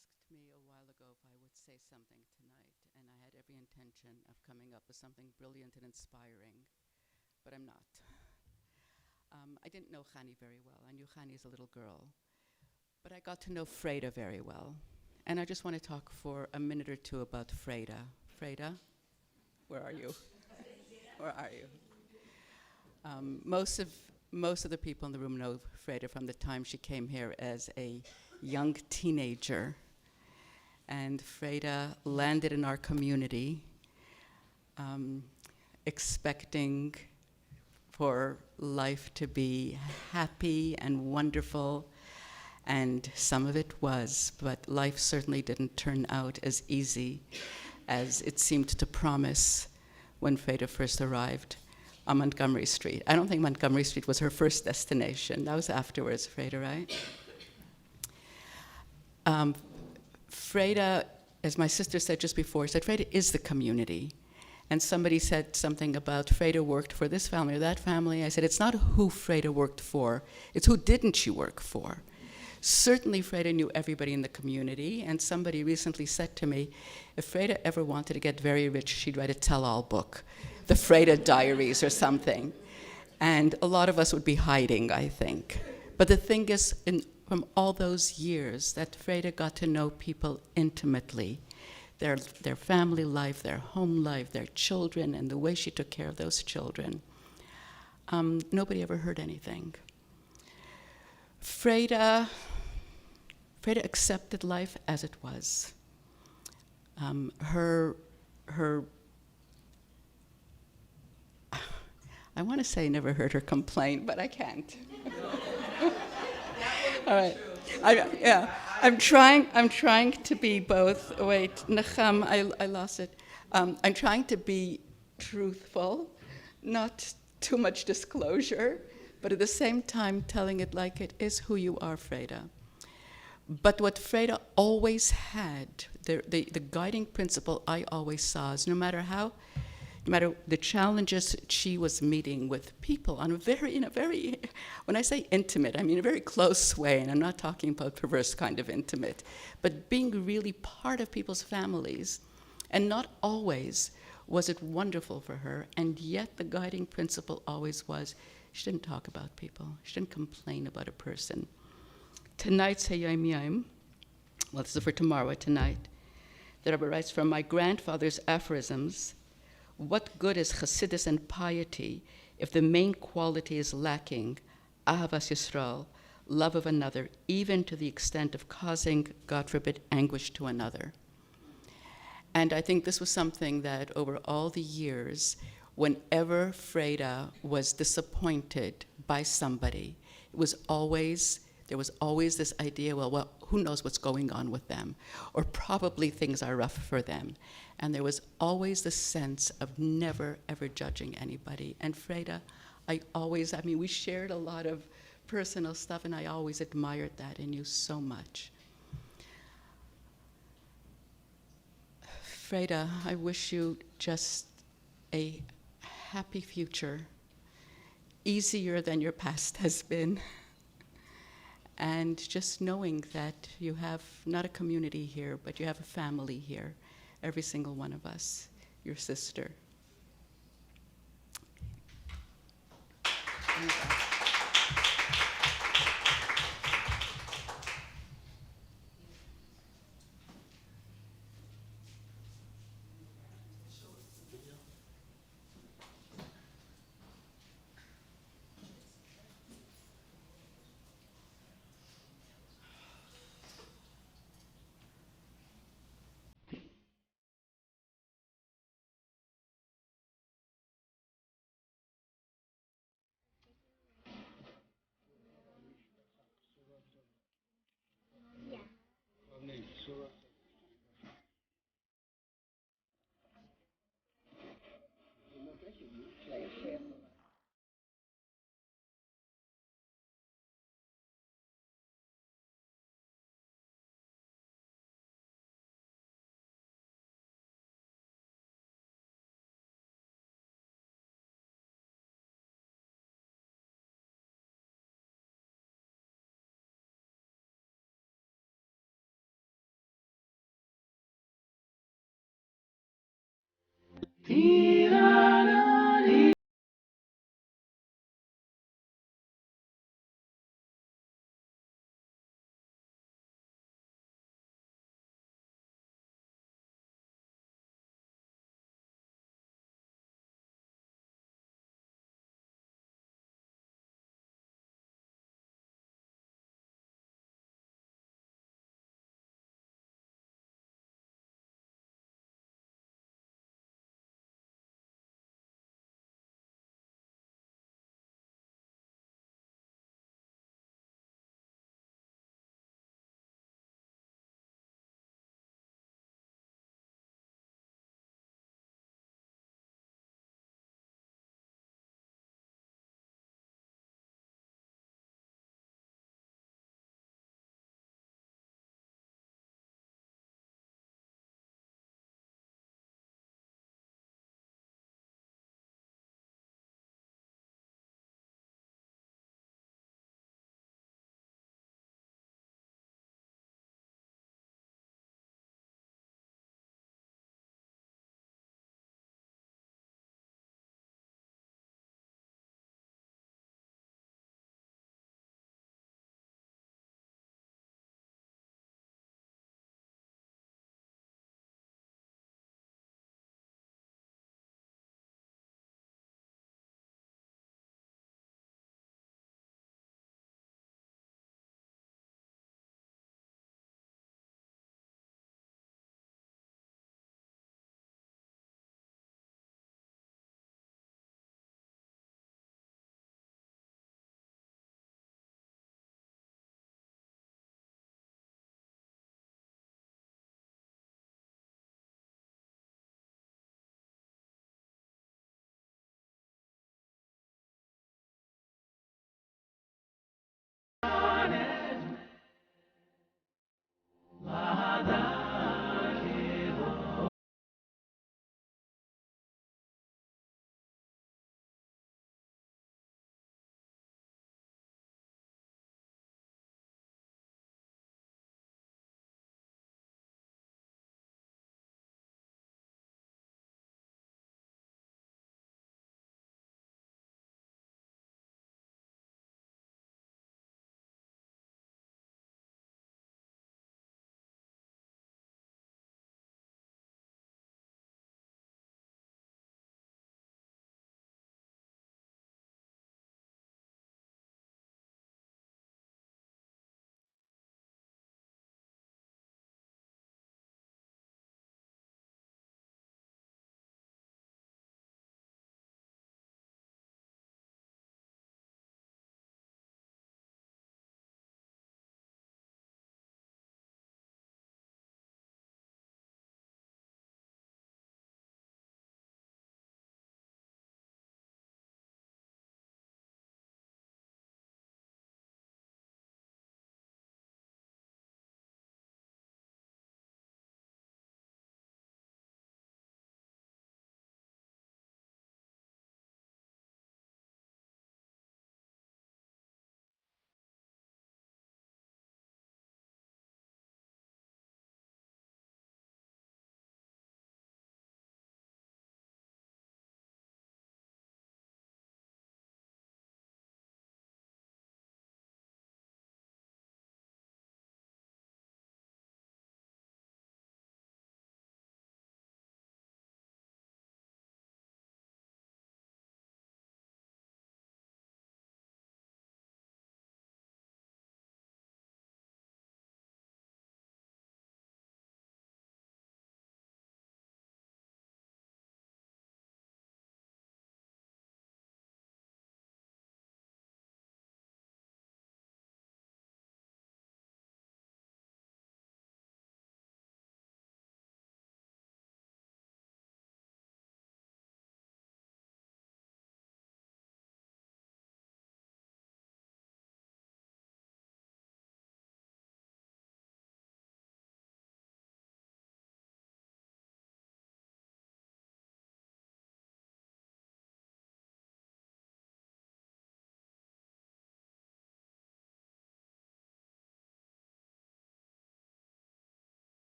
asked me a while ago if I would say something tonight, and I had every intention of coming up with something brilliant and inspiring, but I'm not. I didn't know Hani very well. I knew Hani as a little girl, but I got to know Freda very well. And I just want to talk for a minute or two about Freda. Freda, where are you? Where are you? Most of the people in the room know Freda from the time she came here as a young teenager. And Freda landed in our community, expecting for life to be happy and wonderful, and some of it was, but life certainly didn't turn out as easy as it seemed to promise when Freda first arrived on Montgomery Street. I don't think Montgomery Street was her first destination. That was afterwards, Freda, right? Freda, as my sister said just before, said Freda is the community. And somebody said something about Freda worked for this family or that family. I said, it's not who Freda worked for, it's who didn't she work for. Certainly Freda knew everybody in the community, and somebody recently said to me, if Freda ever wanted to get very rich, she'd write a tell-all book, the Freda Diaries or something. And a lot of us would be hiding, I think. But the thing is, from all those years that Freda got to know people intimately, their family life, their home life, their children, and the way she took care of those children, nobody ever heard anything. Freda accepted life as it was. Her I want to say never heard her complain, but I can't. All right. I'm trying to be both. Wait, Nacham, I lost it. I'm trying to be truthful, not too much disclosure, but at the same time telling it like it is who you are, Freda. But what Freda always had, the guiding principle I always saw is no matter the challenges she was meeting with people in a very, when I say intimate, I mean a very close way, and I'm not talking about perverse kind of intimate, but being really part of people's families. And not always was it wonderful for her, and yet the guiding principle always was, she didn't talk about people. She didn't complain about a person. Tonight's Hayom Yom, well, this is for tomorrow, tonight, the Rebbe writes, from my grandfather's aphorisms, what good is chassidus and piety if the main quality is lacking, ahavas Yisrael, love of another, even to the extent of causing, God forbid, anguish to another? And I think this was something that over all the years, whenever Freda was disappointed by somebody, there was always this idea, well, who knows what's going on with them? Or probably things are rough for them. And there was always the sense of never, ever judging anybody. And Freda, we shared a lot of personal stuff, and I always admired that in you so much. Freda, I wish you just a happy future, easier than your past has been. And just knowing that you have not a community here, but you have a family here, every single one of us, your sister.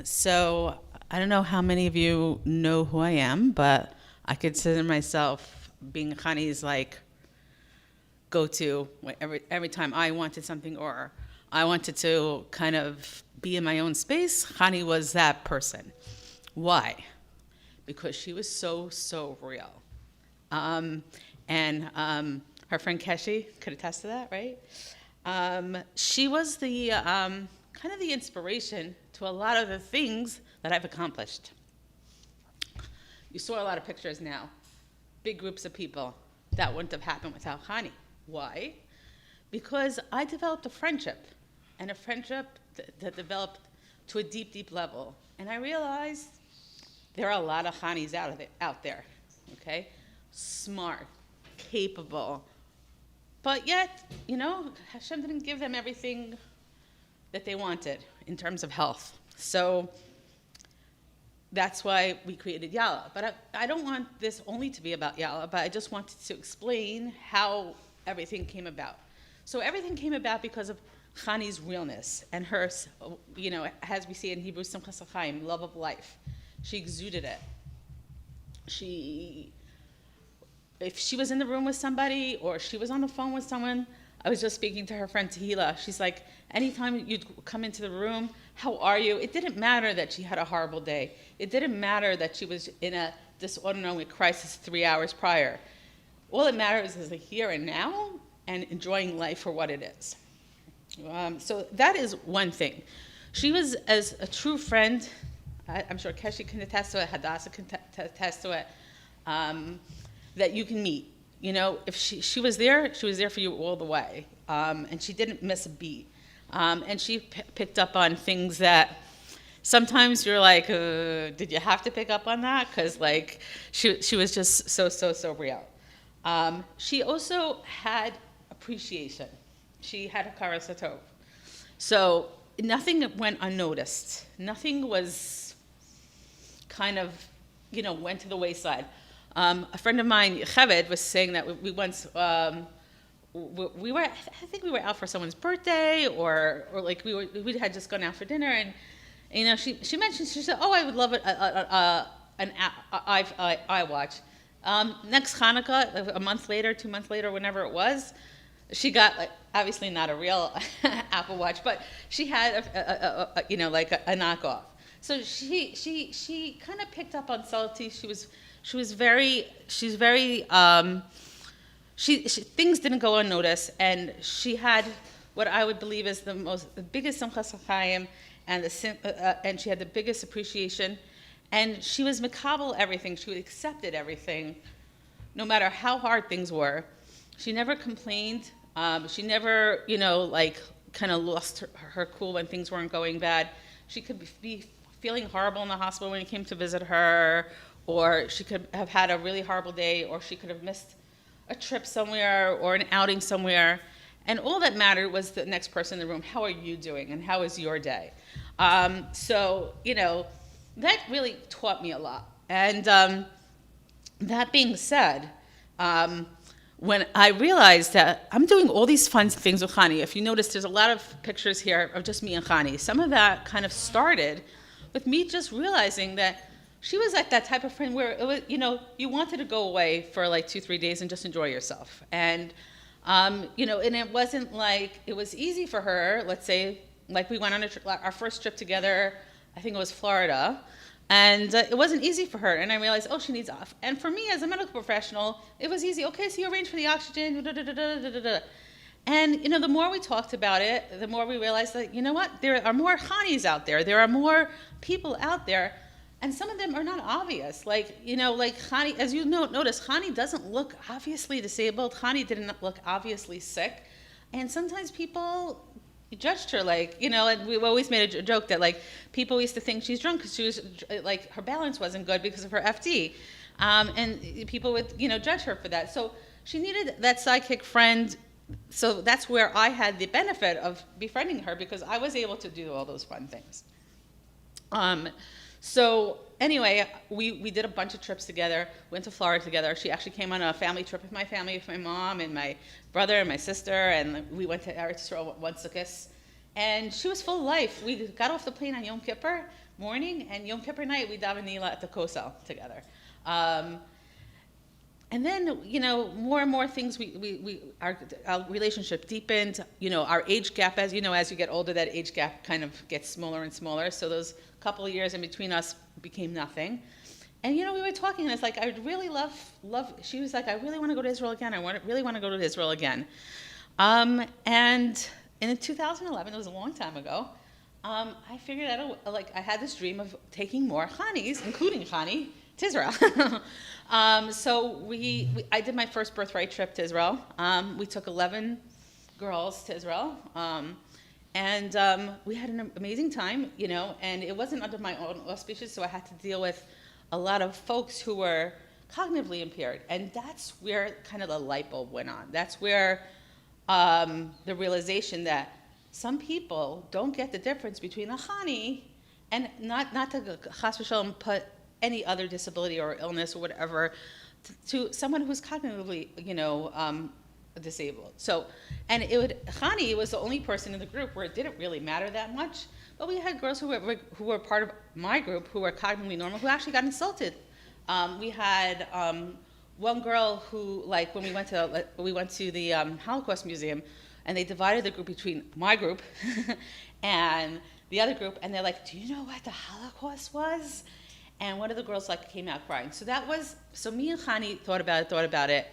So I don't know how many of you know who I am, but I consider myself being Hani's like go-to every time I wanted something or I wanted to kind of be in my own space. Hani was that person. Why? Because she was so real. Um, and her friend Keshi could attest to that, right? She was the kind of the inspiration to a lot of the things that I've accomplished. You saw a lot of pictures now, big groups of people. That wouldn't have happened without Hani. Why? Because I developed a friendship, and a friendship that developed to a deep level. And I realized there are a lot of Hanis out there, okay? Smart, capable, but yet, Hashem didn't give them everything that they wanted in terms of health. So that's why we created Yala. But I don't want this only to be about Yala, but I just wanted to explain how everything came about. So everything came about because of Chani's realness and her, as we see in Hebrew, Simchas HaChaim, love of life. She exuded it. If she was in the room with somebody or she was on the phone with someone, I was just speaking to her friend Tehila. She's like, anytime you'd come into the room, how are you? It didn't matter that she had a horrible day. It didn't matter that she was in a dysautonomic crisis 3 hours prior. All that matters is the here and now and enjoying life for what it is. So that is one thing. She was as a true friend. I'm sure Keshi can attest to it, Hadassah can attest to it, that you can meet. If she was there for you all the way. And she didn't miss a beat. And she picked up on things that sometimes you're like, did you have to pick up on that? Because she was just so real. She also had appreciation. She had a karas hatov. So nothing went unnoticed. Nothing was kind of, went to the wayside. A friend of mine, Chaved, was saying that we once, we were, I think we were out for someone's birthday or like we had just gone out for dinner and, she mentioned, she said, oh, I would love an iWatch. Next Hanukkah, a month later, 2 months later, whenever it was, she got obviously not a real Apple Watch, but she had a knockoff. So she kind of picked up on subtlety. She's very things didn't go unnoticed, and she had what I would believe is the biggest simchas chayim, and she had the biggest appreciation, and she was makabel everything. She accepted everything, no matter how hard things were. She never complained. She never, kind of lost her cool when things weren't going bad. She could be feeling horrible in the hospital when you came to visit her, or she could have had a really horrible day, or she could have missed a trip somewhere or an outing somewhere. And all that mattered was the next person in the room. How are you doing? And how was your day? So, that really taught me a lot. And that being said, when I realized that I'm doing all these fun things with Hani, if you notice, there's a lot of pictures here of just me and Hani. Some of that kind of started with me just realizing that she was like that type of friend where it was, you wanted to go away for like 2-3 days and just enjoy yourself. And, and it wasn't like it was easy for her. Let's say, like we went on our first trip together, I think it was Florida. And it wasn't easy for her. And I realized, she needs off. And for me, as a medical professional, it was easy. Okay, so you arrange for the oxygen, And, the more we talked about it, the more we realized that, there are more Hanis out there. There are more people out there. And some of them are not obvious. Like Hani, as you notice, Hani doesn't look obviously disabled. Hani didn't look obviously sick. And sometimes people judged her, and we always made a joke that, people used to think she's drunk because she was, her balance wasn't good because of her FD. And people would, judge her for that. So she needed that sidekick friend. So that's where I had the benefit of befriending her because I was able to do all those fun things. So anyway, we did a bunch of trips together, went to Florida together. She actually came on a family trip with my family, with my mom and my brother and my sister, and we went to Eretz Yisrael once Sukkot. And she was full of life. We got off the plane on Yom Kippur morning, and Yom Kippur night, we davened Yala at the Kosel together. And then, more and more things, our relationship deepened. Our age gap, as you know, as you get older, that age gap kind of gets smaller and smaller. So those couple of years in between us became nothing. And, we were talking, and it's like, I really love, she was like, I really want to go to Israel again. Really want to go to Israel again. And in 2011, it was a long time ago, I figured out, I had this dream of taking more Hanis, including Hani, to Israel. So I did my first birthright trip to Israel. We took 11 girls to Israel. And we had an amazing time, and it wasn't under my own auspices, so I had to deal with a lot of folks who were cognitively impaired. And that's where kind of the light bulb went on. That's where the realization that some people don't get the difference between a Hani and not to chas v'shalom put any other disability or illness or whatever to someone who's cognitively, disabled. So, and Hani was the only person in the group where it didn't really matter that much. But we had girls who were part of my group who were cognitively normal who actually got insulted. We had one girl who, when we went to the Holocaust Museum, and they divided the group between my group and the other group, and they're like, "Do you know what the Holocaust was?" And one of the girls came out crying. So me and Hani thought about it,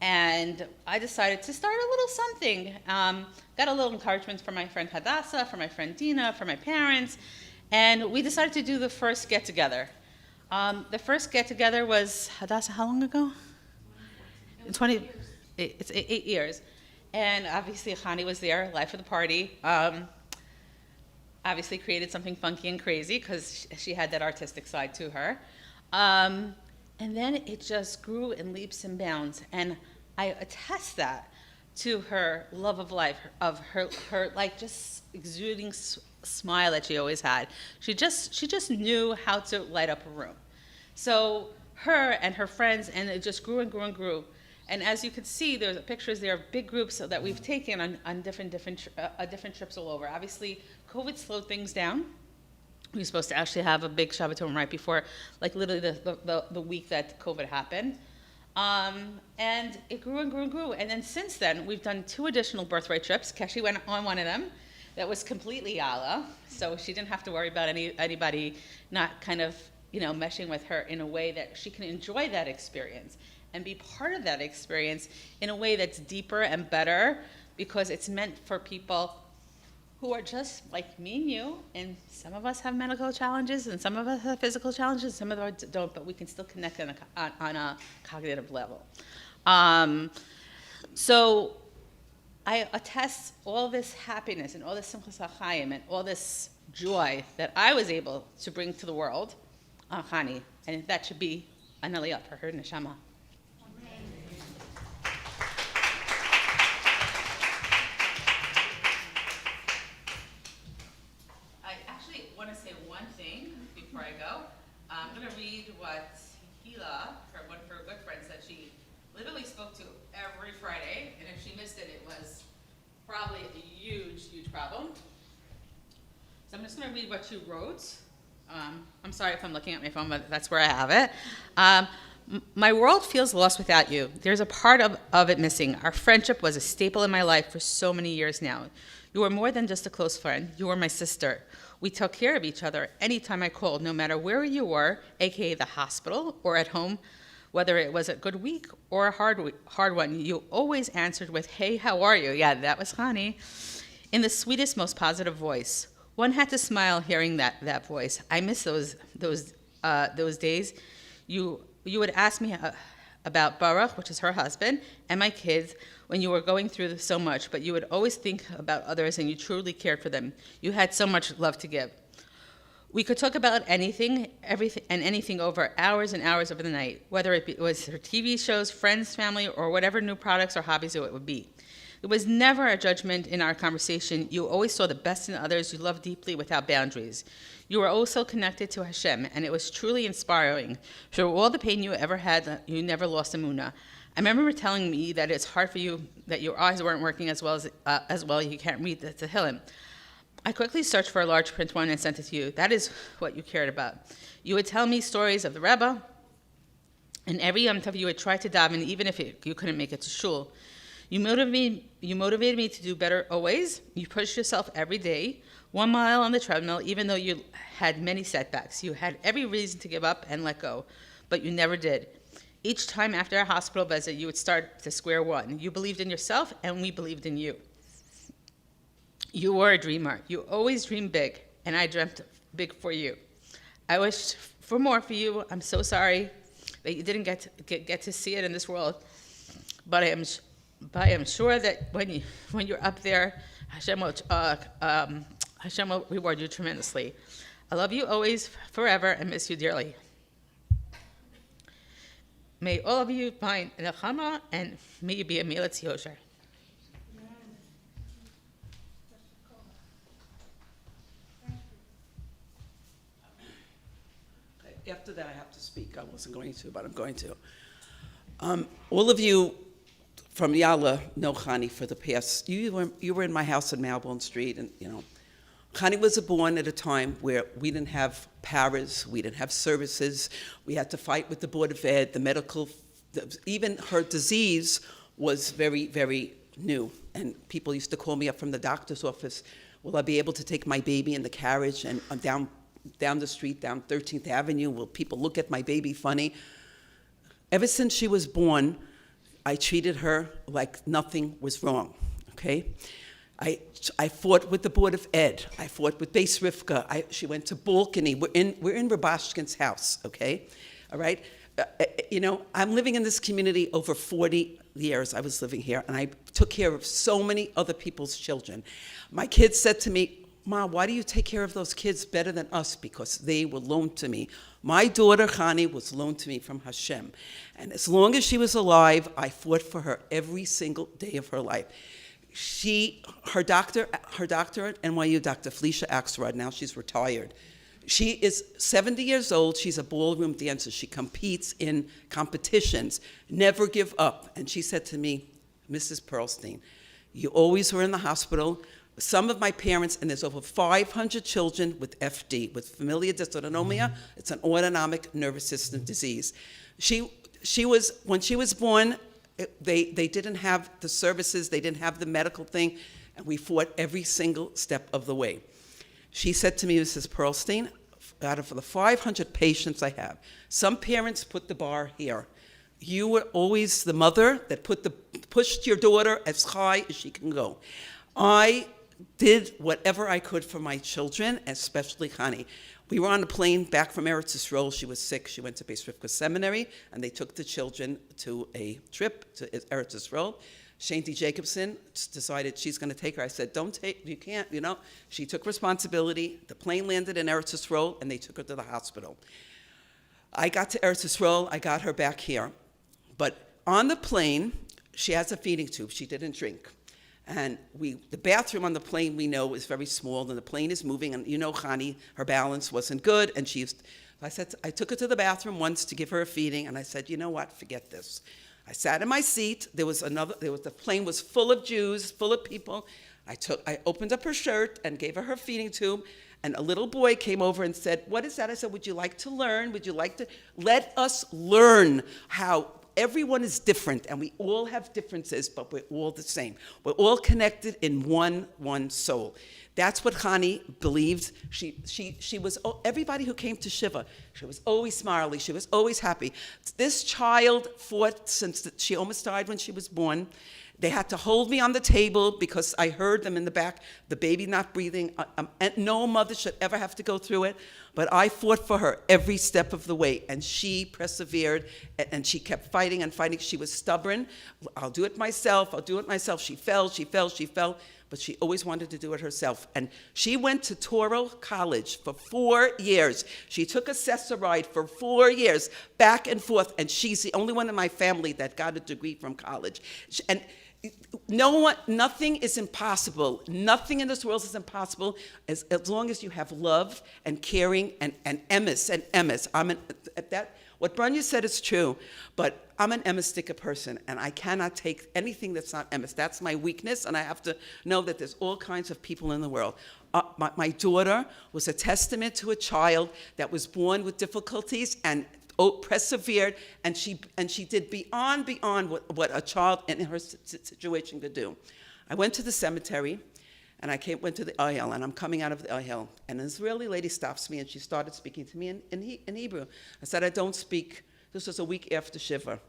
and I decided to start a little something. Got a little encouragement from my friend Hadassah, from my friend Dina, from my parents, and we decided to do the first get-together. The first get-together was, Hadassah, how long ago? 8 years. And obviously Hani was there, life of the party. Obviously created something funky and crazy because she had that artistic side to her. And then it just grew in leaps and bounds. And I attest that to her love of life, of her just exuding smile that she always had. She just knew how to light up a room. So her and her friends, and it just grew and grew and grew. And as you can see, there's pictures there of big groups that we've taken on different trips all over. Obviously, COVID slowed things down. We were supposed to actually have a big Shabbaton right before, literally the week that COVID happened. And it grew and grew and grew. And then since then, we've done 2 additional birthright trips. Keshi went on one of them. That was completely Yala. So she didn't have to worry about anybody not kind of, meshing with her in a way that she can enjoy that experience and be part of that experience in a way that's deeper and better, because it's meant for people who are just like me and you, and some of us have medical challenges, and some of us have physical challenges, some of us don't, but we can still connect on a cognitive level. So I attest all this happiness and all this simchas hachayim and all this joy that I was able to bring to the world on Hani, and that should be an aliyah for her neshama. Before I go, I'm going to read what Yala, one of her good friends, that she literally spoke to every Friday, and if she missed it, it was probably a huge, huge problem. So I'm just going to read what she wrote. I'm sorry if I'm looking at my phone, but that's where I have it. My world feels lost without you. There's a part of it missing. Our friendship was a staple in my life for so many years now. You were more than just a close friend. You were my sister. We took care of each other anytime I called, no matter where you were, aka the hospital or at home, whether it was a good week or a hard one. You always answered with, "Hey, how are you?" Yeah, that was Hani. In the sweetest, most positive voice. One had to smile hearing that voice. I miss those days. You would ask me about Baruch, which is her husband, and my kids when you were going through so much, but you would always think about others and you truly cared for them. You had so much love to give. We could talk about anything, everything, and anything over hours and hours of the night, whether it was her TV shows, friends, family, or whatever new products or hobbies it would be. There was never a judgment in our conversation. You always saw the best in others. You loved deeply without boundaries. You were also connected to Hashem, and it was truly inspiring. Through all the pain you ever had, you never lost emunah. I remember telling me that it's hard for you, that your eyes weren't working as well. You can't read the Tehillim. I quickly searched for a large print one and sent it to you. That is what you cared about. You would tell me stories of the Rebbe, and every Yom Tov you would try to daven, even if you couldn't make it to shul. You motivated me to do better always. You pushed yourself every day, 1 mile on the treadmill, even though you had many setbacks. You had every reason to give up and let go, but you never did. Each time after a hospital visit, you would start to square one. You believed in yourself, and we believed in you. You were a dreamer. You always dreamed big, and I dreamt big for you. I wished for more for you. I'm so sorry that you didn't get to see it in this world, but I am sure that when you're up there, Hashem will reward you tremendously. I love you always, forever, and miss you dearly. May all of you find nechama, and may you be a milatz yosher. After that, I have to speak. I wasn't going to, but I'm going to. All of you from Yala know Hani for the past. You were in my house in Malbone Street, and Hani was born at a time where we didn't have paras, we didn't have services. We had to fight with the Board of Ed, the medical. Even her disease was very, very new, and people used to call me up from the doctor's office. Will I be able to take my baby in the carriage and down the street, down 13th Avenue? Will people look at my baby funny? Ever since she was born, I treated her like nothing was wrong, okay? I fought with the Board of Ed. I fought with Beis Rivka. She went to Balcony. We're in Rabashkin's house, okay? All right? I'm living in this community over 40 years. I was living here, and I took care of so many other people's children. My kids said to me, Ma, why do you take care of those kids better than us? Because they were loaned to me. My daughter, Hani, was loaned to me from Hashem. And as long as she was alive, I fought for her every single day of her life. Her doctor at NYU, Dr. Felicia Axelrod, now she's retired. She is 70 years old. She's a ballroom dancer. She competes in competitions. Never give up. And she said to me, Mrs. Perlstein, you always were in the hospital. Some of my parents, and there's over 500 children with FD, with familial dysautonomia. It's an autonomic nervous system disease. When she was born, they didn't have the services, they didn't have the medical thing, and we fought every single step of the way. She said to me, Mrs. Perlstein, out of the 500 patients I have, some parents put the bar here. You were always the mother that pushed your daughter as high as she can go. I did whatever I could for my children, especially Hani. We were on a plane back from Eretz Yisrael. She was sick. She went to Beis Rivka Seminary, and they took the children to a trip to Eretz Yisrael. Shanti Jacobson decided she's going to take her. I said, you can't, She took responsibility. The plane landed in Eretz Yisrael, and they took her to the hospital. I got to Eretz Yisrael. I got her back here. But on the plane, she has a feeding tube. She didn't drink. And the bathroom on the plane, we know, is very small, and the plane is moving, and Hani, her balance wasn't good, and I took her to the bathroom once to give her a feeding, and I said, you know what, forget this. I sat in my seat. The plane was full of Jews, full of people. I opened up her shirt and gave her feeding tube, and a little boy came over and said, what is that? I said, would you like to learn? Would you like to? Let us learn how everyone is different, and we all have differences, but we're all the same. We're all connected in one soul. That's what Hani believed. She was, everybody who came to Shiva, she was always smiley. She was always happy. This child fought since she almost died when she was born. They had to hold me on the table because I heard them in the back, the baby not breathing. And no mother should ever have to go through it. But I fought for her every step of the way, and she persevered, and she kept fighting and fighting. She was stubborn. I'll do it myself. She fell, but she always wanted to do it herself. And she went to Toro College for 4 years. She took a Cessa ride for 4 years, back and forth, and she's the only one in my family that got a degree from college. And nothing is impossible. Nothing in this world is impossible as long as you have love and caring and emes. What Branya said is true, but I'm an emes person, and I cannot take anything that's not emes. That's my weakness, and I have to know that there's all kinds of people in the world. My daughter was a testament to a child that was born with difficulties and persevered, and she did beyond what a child in her situation could do. I went to the cemetery, and went to the Yala, and I'm coming out of the Yala, and an Israeli lady stops me, and she started speaking to me in Hebrew. I said, I don't speak. This was a week after Shiva.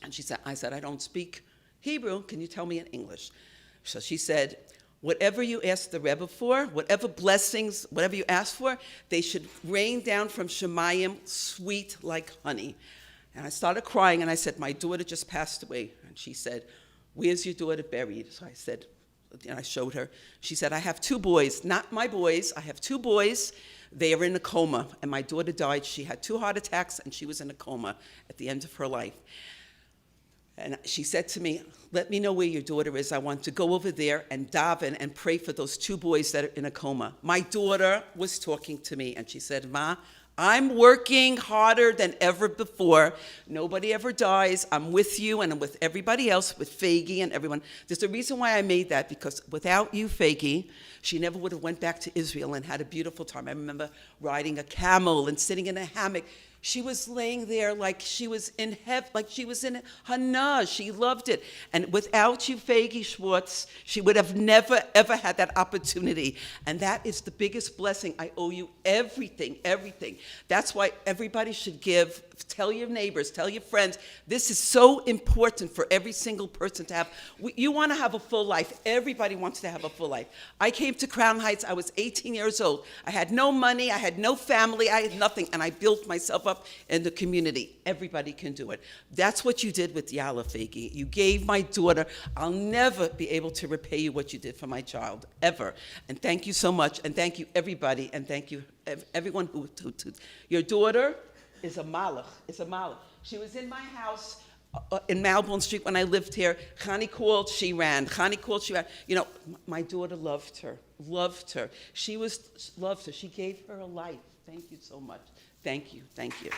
And I said, I don't speak Hebrew. Can you tell me in English? So she said, whatever you ask the Rebbe for, whatever blessings, whatever you ask for, they should rain down from Shemayim sweet like honey. And I started crying, and I said, my daughter just passed away. And she said, where's your daughter buried? So I said, and I showed her. She said, I have 2 boys, not my boys. I have 2 boys. They are in a coma, and my daughter died. She had 2 heart attacks, and she was in a coma at the end of her life. And she said to me, let me know where your daughter is. I want to go over there and daven and pray for those 2 boys that are in a coma. My daughter was talking to me, and she said, Ma, I'm working harder than ever before. Nobody ever dies. I'm with you, and I'm with everybody else, with Fagi and everyone. There's a reason why I made that, because without you, Fagi, she never would have went back to Israel and had a beautiful time. I remember riding a camel and sitting in a hammock. She was laying there like she was in heaven, like she was in Hana. She loved it. And without you, Fagi Schwartz, she would have never, ever had that opportunity. And that is the biggest blessing. I owe you everything, everything. That's why everybody should give. Tell your neighbors, tell your friends. This is so important for every single person to have. You want to have a full life. Everybody wants to have a full life. I came to Crown Heights. I was 18 years old. I had no money. I had no family. I had nothing. And I built myself up in the community. Everybody can do it. That's what you did with Yala, Fagi. You gave my daughter. I'll never be able to repay you what you did for my child, ever. And thank you so much. And thank you, everybody. And thank you, everyone who your daughter is a malach. It's a malach. She was in my house in Malbon Street when I lived here. Hani called, she ran. Hani called, she ran. You know, my daughter loved her. Loved her. Loved her. She gave her a life. Thank you so much. Thank you. Thank you.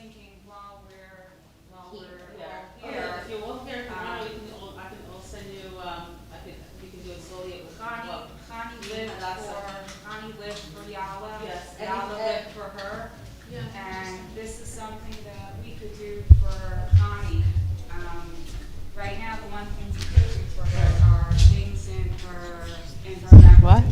thinking while we're all Yeah. here. If you're all here, tomorrow, I can all send you, we can do it slowly with Hani lived for Yala. Yes. Yala And- lived for her. Yeah. And this is something that we could do for Hani. Right now, the one thing we could do for her are things in her memory. What?